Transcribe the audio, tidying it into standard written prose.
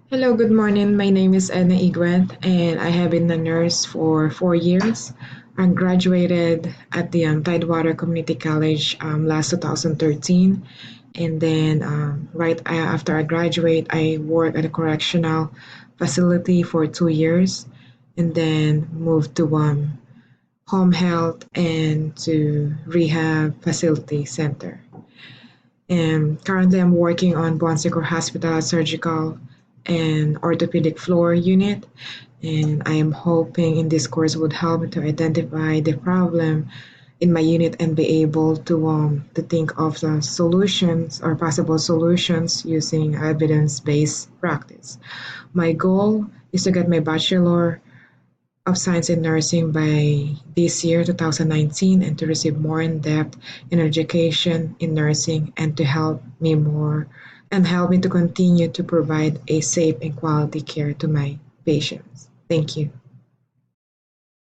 Hello, good morning. My name is Edna and I have been a nurse for 4 years. I graduated at the Tidewater Community College last 2013. And then after I graduate, I worked at a correctional facility for 2 years and then moved to home health and to rehab facility center. And currently, I'm working on Buansicor Hospital Surgical and Orthopedic Floor Unit. And I am hoping in this course would help me to identify the problem in my unit and be able to think of the solutions or possible solutions using evidence-based practice. My goal is to get my Bachelor of Science in Nursing by this year, 2019, and to receive more in depth in education in nursing and to help me to continue to provide a safe and quality care to my patients. Thank you.